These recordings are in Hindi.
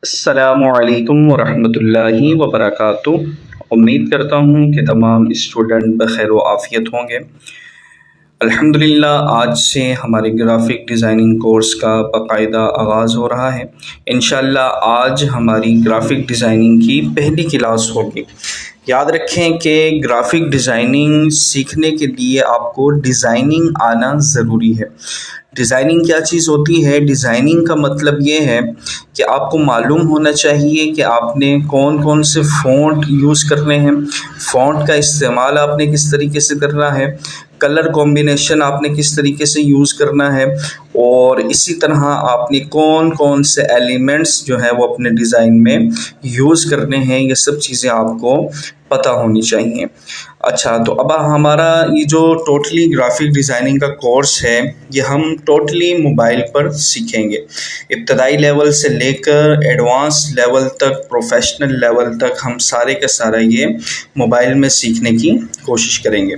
अस्सलामुअलैकुम वरहमतुल्लाहि वबरकातुहू। उम्मीद करता हूँ कि तमाम स्टूडेंट बखैर व आफ़ियत होंगे। अल्हम्दुलिल्लाह आज से हमारे ग्राफ़िक डिज़ाइनिंग कोर्स का बाकायदा आगाज़ हो रहा है। इंशाअल्लाह आज हमारी ग्राफ़िक डिज़ाइनिंग की पहली क्लास होगी। याद रखें कि ग्राफ़िक डिज़ाइनिंग सीखने के लिए आपको डिज़ाइनिंग आना ज़रूरी है। डिज़ाइनिंग क्या चीज़ होती है? डिज़ाइनिंग का मतलब ये है कि आपको मालूम होना चाहिए कि आपने कौन कौन से फ़ॉन्ट यूज़ करने हैं, फ़ॉन्ट का इस्तेमाल आपने किस तरीके से करना है, कलर कॉम्बिनेशन आपने किस तरीके से यूज़ करना है, और इसी तरह आपने कौन कौन से एलिमेंट्स जो है वो अपने डिज़ाइन में यूज़ करने हैं। ये सब चीज़ें आपको पता होनी चाहिए। अच्छा, तो अब हमारा ये जो टोटली ग्राफ़िक डिज़ाइनिंग का कोर्स है ये हम टोटली मोबाइल पर सीखेंगे। इब्तदाई लेवल से लेकर एडवांस लेवल तक, प्रोफेशनल लेवल तक हम सारे का सारा ये मोबाइल में सीखने की कोशिश करेंगे।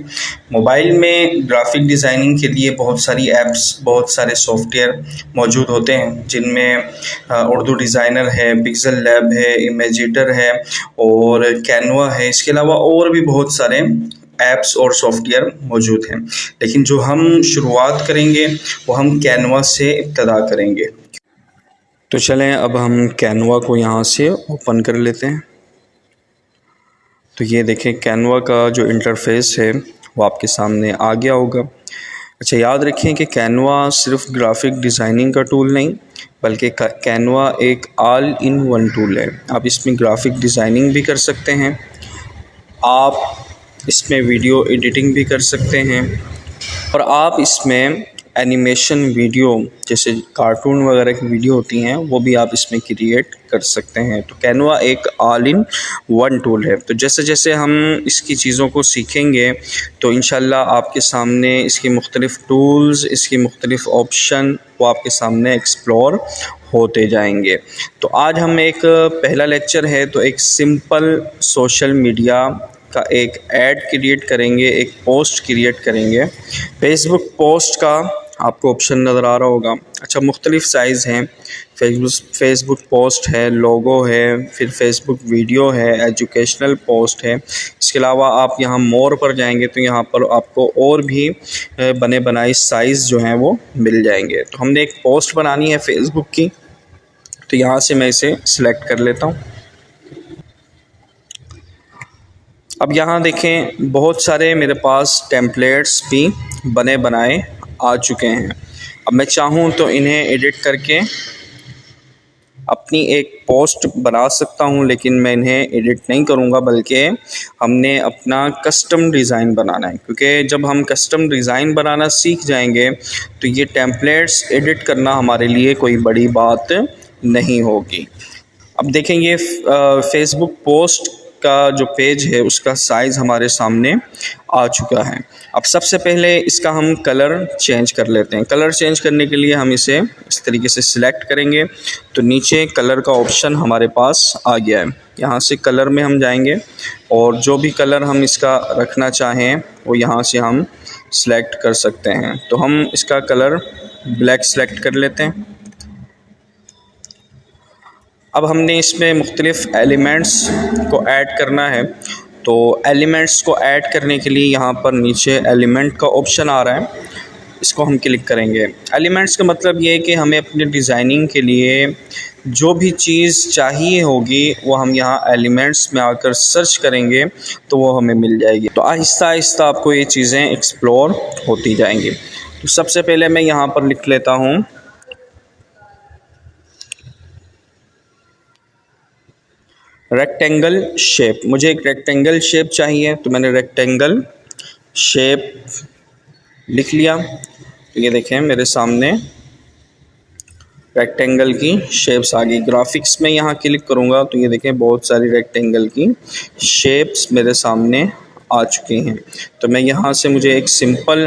मोबाइल में ग्राफ़िक डिज़ाइनिंग के लिए बहुत सारी ऐप्स, बहुत सारे सॉफ्टवेयर मौजूद होते हैं, जिनमें उर्दू डिज़ाइनर है, पिक्सल लैब है, इमेजिटर है और कैनवा है। इसके अलावा और भी बहुत सारे ऐप्स और सॉफ्टवेयर मौजूद हैं, लेकिन जो हम शुरुआत करेंगे वो हम कैनवा से इब्तदा करेंगे। तो चलें अब हम कैनवा को यहाँ से ओपन कर लेते हैं। तो ये देखें कैनवा का जो इंटरफेस है वो आपके सामने आ गया होगा। अच्छा, याद रखें कि कैनवा सिर्फ ग्राफ़िक डिज़ाइनिंग का टूल नहीं बल्कि कैनवा एक ऑल इन वन टूल है। आप इसमें ग्राफ़िक डिज़ाइनिंग भी कर सकते हैं, आप इसमें वीडियो एडिटिंग भी कर सकते हैं और आप इसमें एनिमेशन वीडियो जैसे कार्टून वगैरह की वीडियो होती हैं वो भी आप इसमें क्रिएट कर सकते हैं। तो कैनवा एक ऑल इन वन टूल है। तो जैसे जैसे हम इसकी चीज़ों को सीखेंगे तो इंशाल्लाह आपके सामने इसकी मुख्तलिफ़ टूल्स, इसकी मुख्तलिफ़ ऑप्शन वो आपके सामने एक्सप्लोर होते जाएंगे। तो आज हम एक पहला लेक्चर है तो एक सिंपल सोशल मीडिया का एक ऐड क्रिएट करेंगे, एक पोस्ट क्रिएट करेंगे। फेसबुक पोस्ट का आपको ऑप्शन नज़र आ रहा होगा। अच्छा, मुख्तलिफ़ साइज़ हैं। फेसबुक पोस्ट है, लोगो है, फिर फेसबुक वीडियो है, एजुकेशनल पोस्ट है। इसके अलावा आप यहाँ मोर पर जाएंगे तो यहाँ पर आपको और भी बने बनाए साइज़ जो हैं वो मिल जाएंगे। तो हमने एक पोस्ट बनानी है फेसबुक की, तो यहाँ से मैं इसे सिलेक्ट कर लेता हूँ। अब यहाँ देखें बहुत सारे मेरे पास टेम्पलेट्स भी बने बनाए आ चुके हैं। अब मैं चाहूँ तो इन्हें एडिट करके अपनी एक पोस्ट बना सकता हूँ, लेकिन मैं इन्हें एडिट नहीं करूँगा बल्कि हमने अपना कस्टम डिज़ाइन बनाना है। क्योंकि जब हम कस्टम डिज़ाइन बनाना सीख जाएंगे तो ये टेम्पलेट्स एडिट करना हमारे लिए कोई बड़ी बात नहीं होगी। अब देखें ये फेसबुक पोस्ट का जो पेज है उसका साइज़ हमारे सामने आ चुका है। अब सबसे पहले इसका हम कलर चेंज कर लेते हैं। कलर चेंज करने के लिए हम इसे इस तरीके से सिलेक्ट करेंगे तो नीचे कलर का ऑप्शन हमारे पास आ गया है। यहाँ से कलर में हम जाएंगे और जो भी कलर हम इसका रखना चाहें वो यहाँ से हम सिलेक्ट कर सकते हैं। तो हम इसका कलर ब्लैक सिलेक्ट कर लेते हैं। अब हमने इसमें मुख्तलिफ़ एलिमेंट्स को ऐड करना है। तो एलिमेंट्स को ऐड करने के लिए यहाँ पर नीचे एलिमेंट का ऑप्शन आ रहा है, इसको हम क्लिक करेंगे। एलिमेंट्स का मतलब ये है कि हमें अपने डिज़ाइनिंग के लिए जो भी चीज़ चाहिए होगी वो हम यहाँ एलिमेंट्स में आकर सर्च करेंगे तो वो हमें मिल जाएगी। तो आहिस्ता आहिस्ता आपको ये चीज़ें एक्सप्लोर होती जाएंगी। तो सबसे पहले मैं यहाँ पर लिख लेता हूँ रेक्टेंगल शेप। मुझे एक रेक्टेंगल शेप चाहिए तो मैंने रेक्टेंगल शेप लिख लिया। तो ये देखें मेरे सामने रेक्टेंगल की शेप्स आ गई। ग्राफिक्स में यहाँ क्लिक करूँगा तो ये देखें बहुत सारी रेक्टेंगल की शेप्स मेरे सामने आ चुकी हैं। तो मैं यहाँ से मुझे एक सिंपल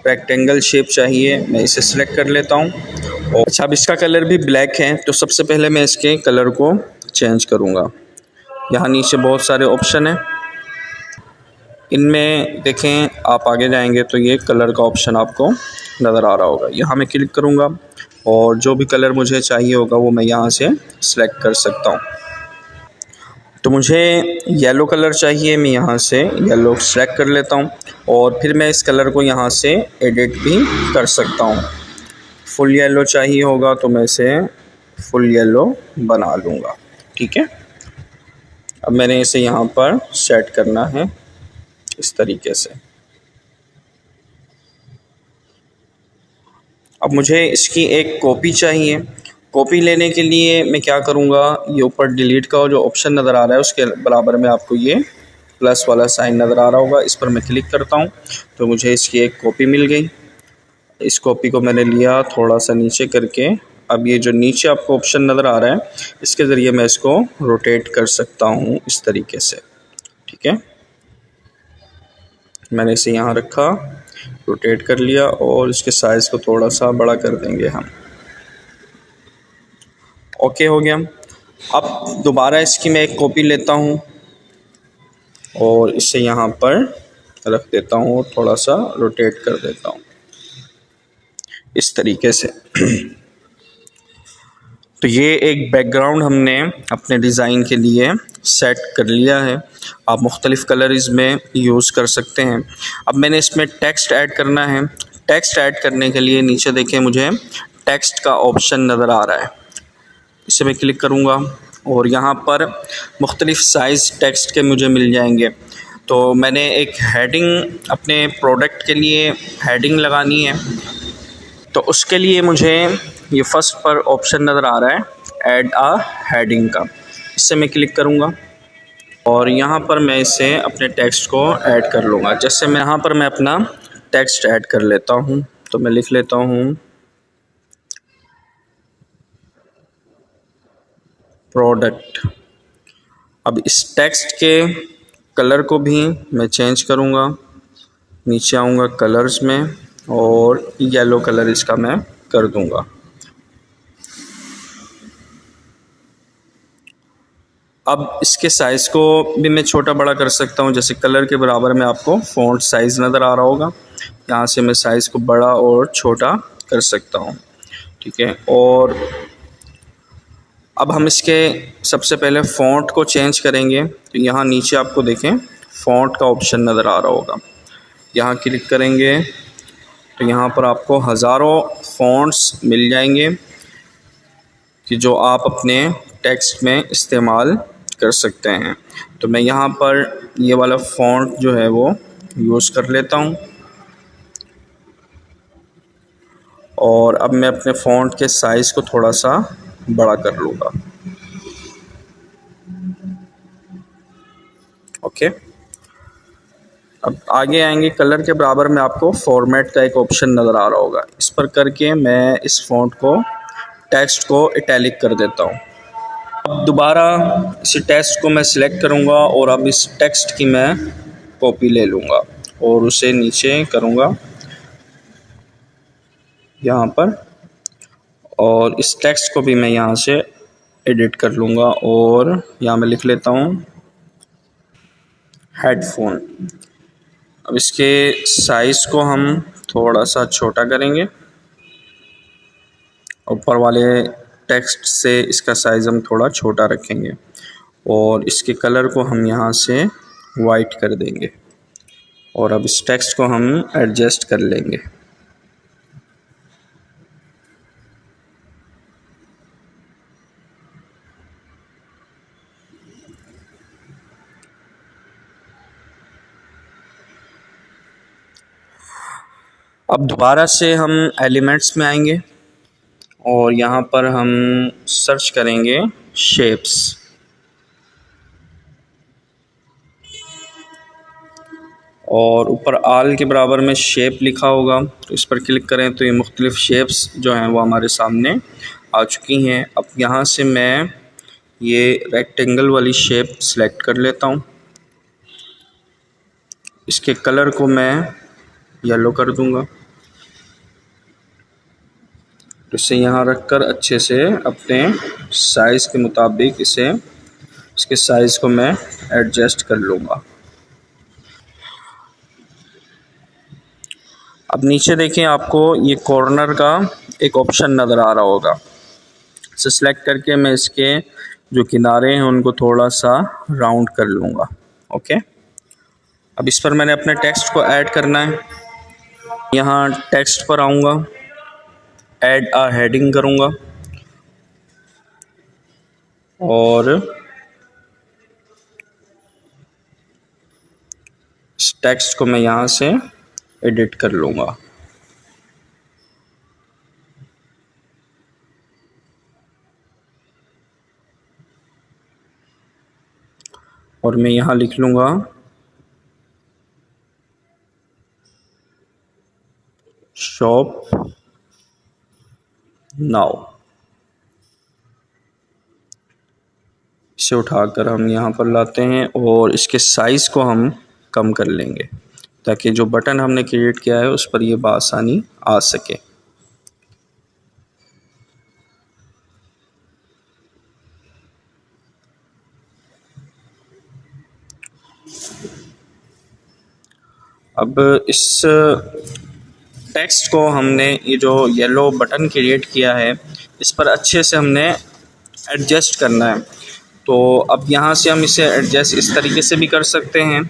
रेक्टेंगल शेप चाहिए, मैं इसे सिलेक्ट कर लेता हूँ। और अच्छा, अब इसका कलर भी ब्लैक है तो सबसे पहले मैं इसके कलर को चेंज करूँगा। यहाँ नीचे बहुत सारे ऑप्शन हैं, इनमें देखें आप आगे जाएंगे तो ये कलर का ऑप्शन आपको नज़र आ रहा होगा। यहाँ मैं क्लिक करूँगा और जो भी कलर मुझे चाहिए होगा वो मैं यहाँ से सिलेक्ट कर सकता हूँ। तो मुझे येलो कलर चाहिए, मैं यहाँ से येलो सेलेक्ट कर लेता हूँ और फिर मैं इस कलर को यहाँ से एडिट भी कर सकता हूँ। फुल येलो चाहिए होगा तो मैं इसे फुल येलो बना लूँगा। ठीक है, अब मैंने इसे यहाँ पर सेट करना है इस तरीके से। अब मुझे इसकी एक कॉपी चाहिए। कॉपी लेने के लिए मैं क्या करूँगा, ये ऊपर डिलीट का जो ऑप्शन नज़र आ रहा है उसके बराबर में आपको ये प्लस वाला साइन नज़र आ रहा होगा, इस पर मैं क्लिक करता हूँ तो मुझे इसकी एक कॉपी मिल गई। इस कॉपी को मैंने लिया थोड़ा सा नीचे करके। अब ये जो नीचे आपको ऑप्शन नज़र आ रहा है इसके ज़रिए मैं इसको रोटेट कर सकता हूँ इस तरीके से। ठीक है, मैंने इसे यहाँ रखा, रोटेट कर लिया और इसके साइज़ को थोड़ा सा बड़ा कर देंगे हम। ओके हो गया। अब दोबारा इसकी मैं एक कॉपी लेता हूँ और इसे यहाँ पर रख देता हूँ, थोड़ा सा रोटेट कर देता हूँ इस तरीके से। तो ये एक बैकग्राउंड हमने अपने डिज़ाइन के लिए सेट कर लिया है। आप मुख्तलिफ़ कलर इसमें यूज़ कर सकते हैं। अब मैंने इसमें टेक्स्ट ऐड करना है। टेक्स्ट ऐड करने के लिए नीचे देखें मुझे टेक्स्ट का ऑप्शन नज़र आ रहा है, इसे मैं क्लिक करूँगा और यहाँ पर मुख्तलिफ़ साइज़ टेक्स्ट के मुझे मिल जाएंगे। तो मैंने एक हेडिंग अपने प्रोडक्ट के लिए हेडिंग लगानी है, तो उसके लिए मुझे ये फर्स्ट पर ऑप्शन नज़र आ रहा है ऐड आ हेडिंग का, इससे मैं क्लिक करूँगा और यहाँ पर मैं इसे अपने टेक्स्ट को ऐड कर लूँगा। जैसे मैं यहाँ पर मैं अपना टेक्स्ट ऐड कर लेता हूँ, तो मैं लिख लेता हूँ प्रोडक्ट। अब इस टेक्स्ट के कलर को भी मैं चेंज करूँगा, नीचे आऊँगा कलर्स में और येलो कलर इसका मैं कर दूँगा। अब इसके साइज़ को भी मैं छोटा बड़ा कर सकता हूँ, जैसे कलर के बराबर में आपको फ़ॉन्ट साइज़ नज़र आ रहा होगा, यहाँ से मैं साइज़ को बड़ा और छोटा कर सकता हूँ। ठीक है, और अब हम इसके सबसे पहले फ़ॉन्ट को चेंज करेंगे। तो यहाँ नीचे आपको देखें फ़ॉन्ट का ऑप्शन नज़र आ रहा होगा, यहाँ क्लिक करेंगे तो यहाँ पर आपको हज़ारों फ़ॉन्ट्स मिल जाएंगे कि जो आप अपने टेक्स्ट में इस्तेमाल कर सकते हैं। तो मैं यहाँ पर ये वाला फ़ॉन्ट जो है वो यूज़ कर लेता हूँ और अब मैं अपने फ़ॉन्ट के साइज़ को थोड़ा सा बड़ा कर लूँगा। ओके, अब आगे आएंगे, कलर के बराबर में आपको फॉर्मेट का एक ऑप्शन नज़र आ रहा होगा, इस पर करके मैं इस फ़ॉन्ट को टेक्स्ट को इटैलिक कर देता हूँ। अब दोबारा इस टेक्स्ट को मैं सिलेक्ट करूँगा और अब इस टेक्स्ट की मैं कॉपी ले लूँगा और उसे नीचे करूँगा यहाँ पर और इस टेक्स्ट को भी मैं यहाँ से एडिट कर लूँगा और यहाँ मैं लिख लेता हूँ हेडफोन। अब इसके साइज़ को हम थोड़ा सा छोटा करेंगे, ऊपर वाले टेक्स्ट से इसका साइज़ हम थोड़ा छोटा रखेंगे और इसके कलर को हम यहाँ से वाइट कर देंगे और अब इस टेक्स्ट को हम एडजस्ट कर लेंगे। अब दोबारा से हम एलिमेंट्स में आएंगे और यहाँ पर हम सर्च करेंगे शेप्स और ऊपर आल के बराबर में शेप लिखा होगा, तो इस पर क्लिक करें तो ये मुख्तलिफ़ शेप्स जो हैं वो हमारे सामने आ चुकी हैं। अब यहाँ से मैं ये रेक्टेंगल वाली शेप सेलेक्ट कर लेता हूँ, इसके कलर को मैं येलो कर दूँगा, तो इसे यहाँ रख कर अच्छे से अपने साइज़ के मुताबिक इसके साइज़ को मैं एडजस्ट कर लूँगा। अब नीचे देखें आपको ये कॉर्नर का एक ऑप्शन नज़र आ रहा होगा, इसे सेलेक्ट करके मैं इसके जो किनारे हैं उनको थोड़ा सा राउंड कर लूँगा। ओके, अब इस पर मैंने अपने टेक्स्ट को ऐड करना है। यहाँ टेक्स्ट पर आऊँगा, ऐड अ हेडिंग करूँगा और इस टेक्स्ट को मैं यहाँ से एडिट कर लूँगा। और मैं यहाँ लिख लूँगा शॉप नाउ। इसे उठाकर हम यहाँ पर लाते हैं और इसके साइज़ को हम कम कर लेंगे ताकि जो बटन हमने क्रिएट किया है उस पर ये बआसानी आ सके। अब इस टेक्स्ट को हमने ये जो येलो बटन क्रिएट किया है इस पर अच्छे से हमने एडजस्ट करना है। तो अब यहाँ से हम इसे एडजस्ट इस तरीके से भी कर सकते हैं।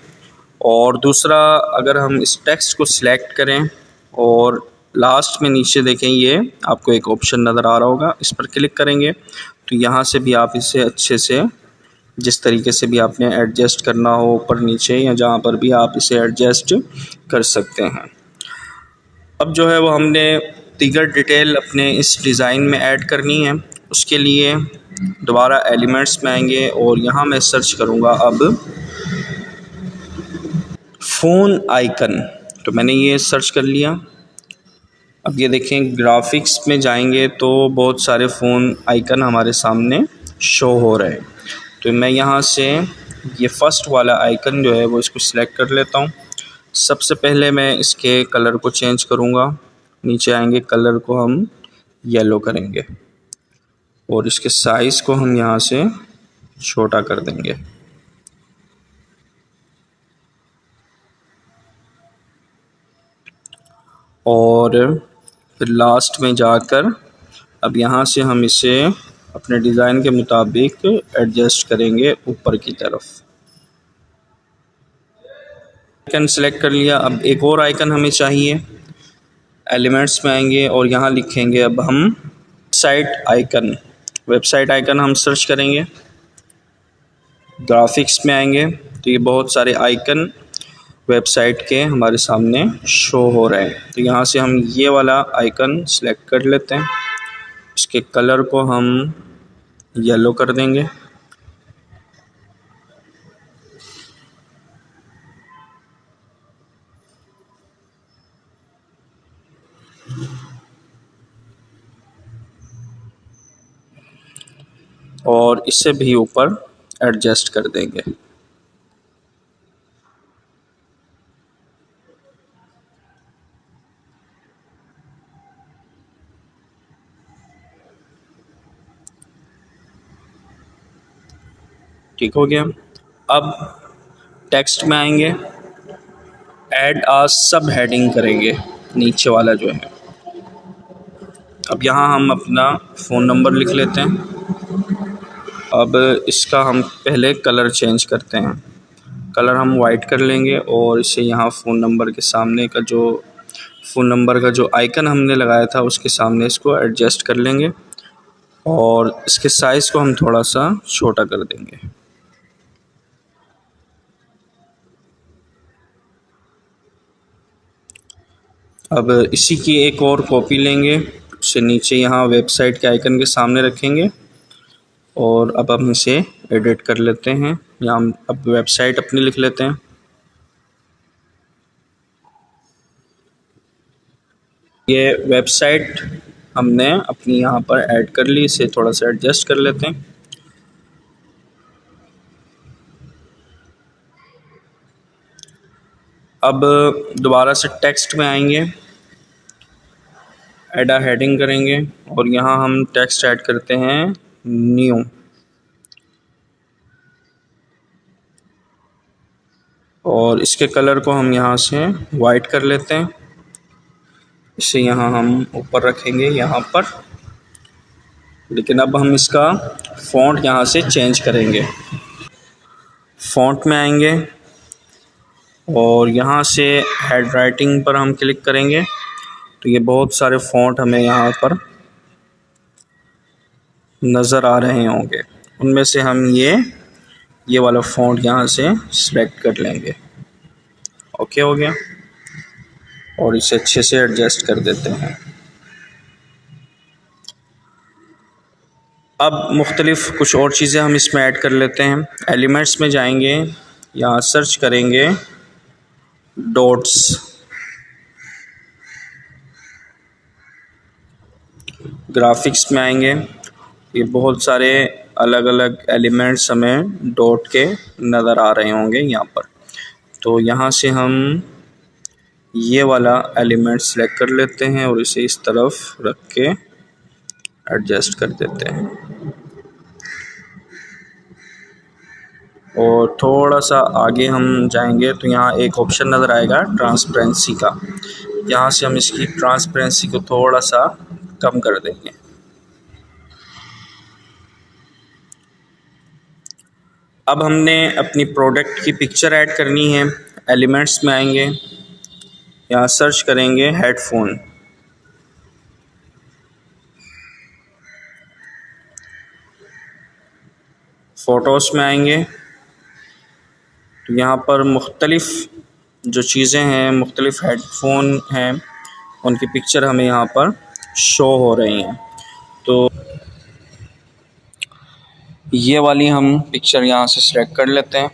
और दूसरा, अगर हम इस टेक्स्ट को सिलेक्ट करें और लास्ट में नीचे देखें, ये आपको एक ऑप्शन नज़र आ रहा होगा, इस पर क्लिक करेंगे तो यहाँ से भी आप इसे अच्छे से जिस तरीके से भी आपने एडजस्ट करना हो ऊपर नीचे या जहाँ पर भी आप इसे एडजस्ट कर सकते हैं। अब जो है वो हमने दीगर डिटेल अपने इस डिज़ाइन में ऐड करनी है। उसके लिए दोबारा एलिमेंट्स में आएंगे और यहाँ मैं सर्च करूँगा अब फ़ोन आइकन। तो मैंने ये सर्च कर लिया। अब ये देखें, ग्राफिक्स में जाएंगे तो बहुत सारे फ़ोन आइकन हमारे सामने शो हो रहे हैं। तो मैं यहाँ से ये फ़र्स्ट वाला आइकन जो है वो इसको सिलेक्ट कर लेता हूँ। सबसे पहले मैं इसके कलर को चेंज करूँगा। नीचे आएंगे, कलर को हम येलो करेंगे और इसके साइज़ को हम यहाँ से छोटा कर देंगे। और फिर लास्ट में जाकर अब यहाँ से हम इसे अपने डिज़ाइन के मुताबिक एडजस्ट करेंगे ऊपर की तरफ। आइकन सेलेक्ट कर लिया। अब एक और आइकन हमें चाहिए। एलिमेंट्स में आएंगे और यहाँ लिखेंगे अब हम वेबसाइट आइकन हम सर्च करेंगे। ग्राफिक्स में आएंगे तो ये बहुत सारे आइकन वेबसाइट के हमारे सामने शो हो रहे हैं। तो यहाँ से हम ये वाला आइकन सेलेक्ट कर लेते हैं। इसके कलर को हम येलो कर देंगे और इसे भी ऊपर एडजस्ट कर देंगे। ठीक हो गया। अब टेक्स्ट में आएंगे, ऐड आ सब हेडिंग करेंगे नीचे वाला जो है। अब यहाँ हम अपना फ़ोन नंबर लिख लेते हैं। अब इसका हम पहले कलर चेंज करते हैं। कलर हम वाइट कर लेंगे और इसे यहाँ फ़ोन नंबर के सामने का जो फ़ोन नंबर का जो आइकन हमने लगाया था उसके सामने इसको एडजस्ट कर लेंगे और इसके साइज़ को हम थोड़ा सा छोटा कर देंगे। अब इसी की एक और कॉपी लेंगे, उसे नीचे यहाँ वेबसाइट के आइकन के सामने रखेंगे और अब हम इसे एडिट कर लेते हैं। यहाँ हम अब वेबसाइट अपनी लिख लेते हैं। ये वेबसाइट हमने अपनी यहाँ पर ऐड कर ली, इसे थोड़ा सा एडजस्ट कर लेते हैं। अब दोबारा से टेक्स्ट में आएंगे, ऐड अ हेडिंग करेंगे और यहाँ हम टेक्स्ट ऐड करते हैं न्यू। और इसके कलर को हम यहाँ से वाइट कर लेते हैं। इसे यहाँ हम ऊपर रखेंगे यहाँ पर, लेकिन अब हम इसका फ़ॉन्ट यहाँ से चेंज करेंगे। फ़ॉन्ट में आएंगे और यहाँ से हेड राइटिंग पर हम क्लिक करेंगे तो ये बहुत सारे फ़ॉन्ट हमें यहाँ पर नज़र आ रहे होंगे। उनमें से हम ये वाला फ़ॉन्ट यहाँ से सिलेक्ट कर लेंगे। ओके हो गया, और इसे अच्छे से एडजस्ट कर देते हैं। अब मुख्तलिफ़ कुछ और चीज़ें हम इसमें ऐड कर लेते हैं। एलिमेंट्स में जाएंगे, यहाँ सर्च करेंगे डॉट्स। ग्राफिक्स में आएंगे, ये बहुत सारे अलग अलग एलिमेंट्स हमें डॉट के नज़र आ रहे होंगे यहाँ पर। तो यहाँ से हम ये वाला एलिमेंट सेलेक्ट कर लेते हैं और इसे इस तरफ रख के एडजस्ट कर देते हैं। और थोड़ा सा आगे हम जाएंगे तो यहाँ एक ऑप्शन नज़र आएगा ट्रांसपेरेंसी का। यहाँ से हम इसकी ट्रांसपेरेंसी को थोड़ा सा कम कर देंगे। अब हमने अपनी प्रोडक्ट की पिक्चर ऐड करनी है। एलिमेंट्स में आएंगे, यहाँ सर्च करेंगे हेडफोन। फ़ोटोज़ में आएंगे तो यहाँ पर मुख्तलिफ़ जो चीज़ें हैं, मुख्तलिफ़ हेडफोन हैं, उनकी पिक्चर हमें यहाँ पर शो हो रही हैं। तो ये वाली हम पिक्चर यहाँ से सिलेक्ट कर लेते हैं।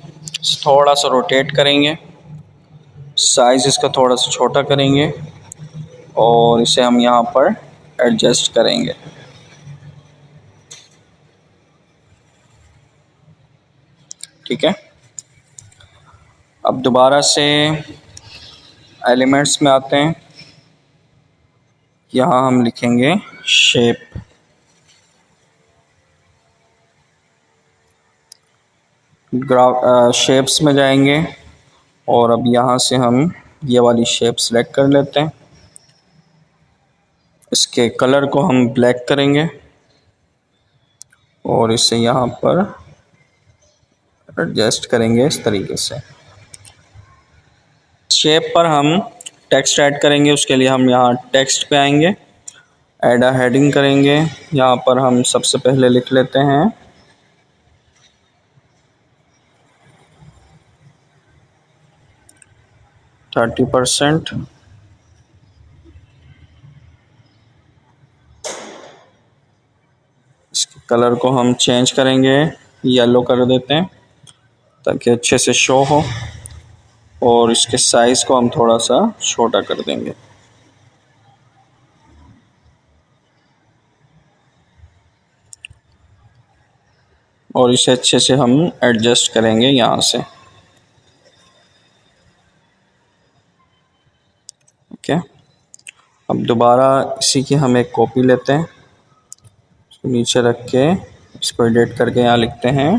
थोड़ा सा रोटेट करेंगे, साइज़ इसका थोड़ा सा छोटा करेंगे और इसे हम यहाँ पर एडजस्ट करेंगे। ठीक है, अब दोबारा से एलिमेंट्स में आते हैं। यहाँ हम लिखेंगे शेप। शेप्स में जाएंगे और अब यहाँ से हम ये वाली शेप सेलेक्ट कर लेते हैं। इसके कलर को हम ब्लैक करेंगे और इसे यहाँ पर एडजस्ट करेंगे इस तरीके से। शेप पर हम टेक्स्ट ऐड करेंगे, उसके लिए हम यहाँ टेक्स्ट पे आएंगे, ऐड अ हेडिंग करेंगे। यहाँ पर हम सबसे पहले लिख लेते हैं 30%। इसके कलर को हम चेंज करेंगे, येलो कर देते हैं ताकि अच्छे से शो हो, और इसके साइज़ को हम थोड़ा सा छोटा कर देंगे। और इसे अच्छे से हम एडजस्ट करेंगे यहाँ से। ओके, अब दोबारा इसी की हम एक कॉपी लेते हैं, इसको नीचे रख के इसको एडिट करके यहाँ लिखते हैं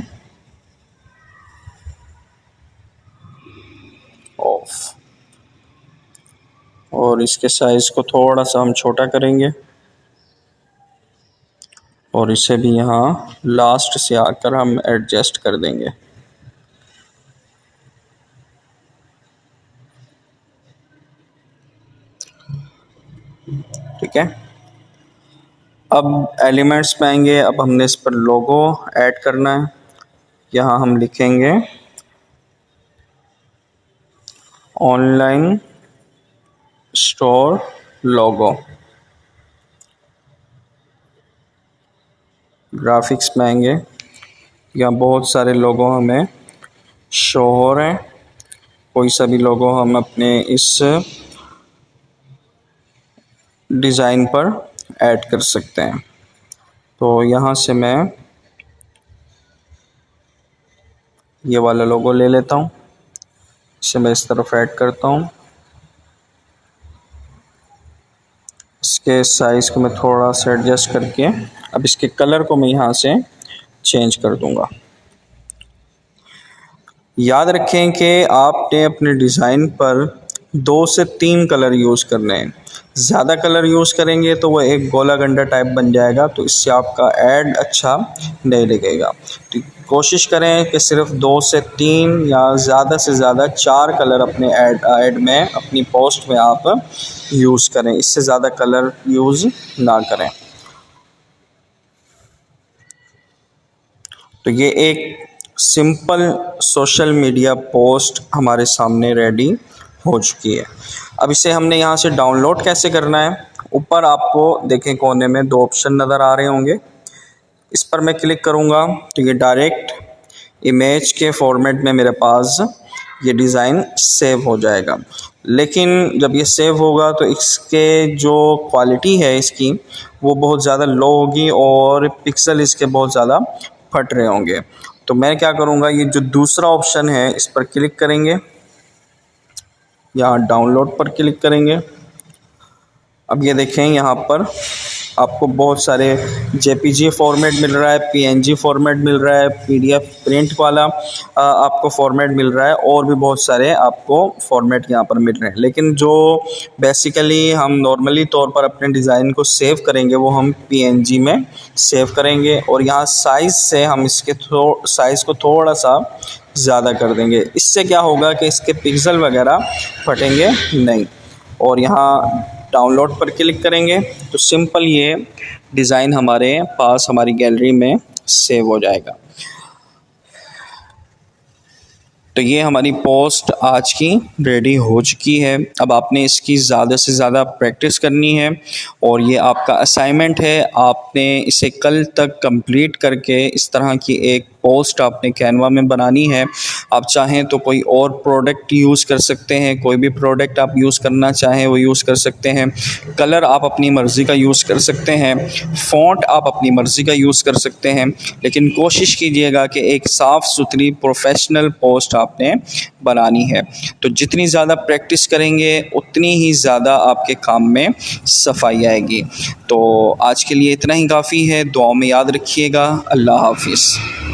ऑफ, और इसके साइज़ को थोड़ा सा हम छोटा करेंगे और इसे भी यहाँ लास्ट से आकर हम एडजस्ट कर देंगे। ठीक है, अब एलिमेंट्स में आएंगे। अब हमने इस पर लोगो ऐड करना है। यहाँ हम लिखेंगे ऑनलाइन स्टोर लोगो। ग्राफिक्स में आएंगे, यहाँ बहुत सारे लोगो हमें शो हो रहे हैं। कोई सा भी लोगो हम अपने इस डिज़ाइन पर ऐड कर सकते हैं। तो यहाँ से मैं ये वाला लोगो ले लेता हूँ, इसे मैं इस तरफ ऐड करता हूँ। इसके साइज़ को मैं थोड़ा सा एडजस्ट करके अब इसके कलर को मैं यहाँ से चेंज कर दूँगा। याद रखें कि आपने अपने डिज़ाइन पर 2 से 3 कलर यूज़ करने हैं। ज़्यादा कलर यूज़ करेंगे तो वो एक गोला गंडा टाइप बन जाएगा, तो इससे आपका ऐड अच्छा नहीं लगेगा। तो कोशिश करें कि सिर्फ 2 से 3 या ज़्यादा से ज़्यादा 4 कलर अपने ऐड में, अपनी पोस्ट में आप यूज़ करें, इससे ज़्यादा कलर यूज़ ना करें। तो ये एक सिंपल सोशल मीडिया पोस्ट हमारे सामने रेडी हो चुकी है। अब इसे हमने यहाँ से डाउनलोड कैसे करना है, ऊपर आपको देखें कोने में 2 ऑप्शन नज़र आ रहे होंगे। इस पर मैं क्लिक करूँगा तो ये डायरेक्ट इमेज के फॉर्मेट में मेरे पास ये डिज़ाइन सेव हो जाएगा। लेकिन जब ये सेव होगा तो इसके जो क्वालिटी है इसकी वो बहुत ज़्यादा लो होगी और पिक्सल इसके बहुत ज़्यादा फट रहे होंगे। तो मैं क्या करूँगा, ये जो दूसरा ऑप्शन है इस पर क्लिक करेंगे, यहाँ डाउनलोड पर क्लिक करेंगे। अब ये देखें यहाँ पर आपको बहुत सारे जेपीजी फॉर्मेट मिल रहा है, पीएनजी फॉर्मेट मिल रहा है, पीडीएफ प्रिंट वाला आपको फॉर्मेट मिल रहा है, और भी बहुत सारे आपको फॉर्मेट यहाँ पर मिल रहे हैं। लेकिन जो बेसिकली हम नॉर्मली तौर पर अपने डिज़ाइन को सेव करेंगे वो हम पीएनजी में सेव करेंगे, और यहाँ साइज़ से हम इसके साइज़ को थोड़ा सा ज़्यादा कर देंगे। इससे क्या होगा कि इसके पिक्सल वगैरह फटेंगे नहीं। और यहाँ डाउनलोड पर क्लिक करेंगे तो सिंपल ये डिज़ाइन हमारे पास हमारी गैलरी में सेव हो जाएगा। तो ये हमारी पोस्ट आज की रेडी हो चुकी है। अब आपने इसकी ज़्यादा से ज़्यादा प्रैक्टिस करनी है, और ये आपका असाइनमेंट है। आपने इसे कल तक कंप्लीट करके इस तरह की एक पोस्ट आपने कैनवा में बनानी है। आप चाहें तो कोई और प्रोडक्ट यूज़ कर सकते हैं, कोई भी प्रोडक्ट आप यूज़ करना चाहें वो यूज़ कर सकते हैं। कलर आप अपनी मर्ज़ी का यूज़ कर सकते हैं, फ़ॉन्ट आप अपनी मर्ज़ी का यूज़ कर सकते हैं, लेकिन कोशिश कीजिएगा कि एक साफ़ सुथरी प्रोफेशनल पोस्ट आपने बनानी है। तो जितनी ज़्यादा प्रैक्टिस करेंगे उतनी ही ज़्यादा आपके काम में सफाई आएगी। तो आज के लिए इतना ही काफ़ी है। दुआ में याद रखिएगा। अल्लाह हाफ़िज़।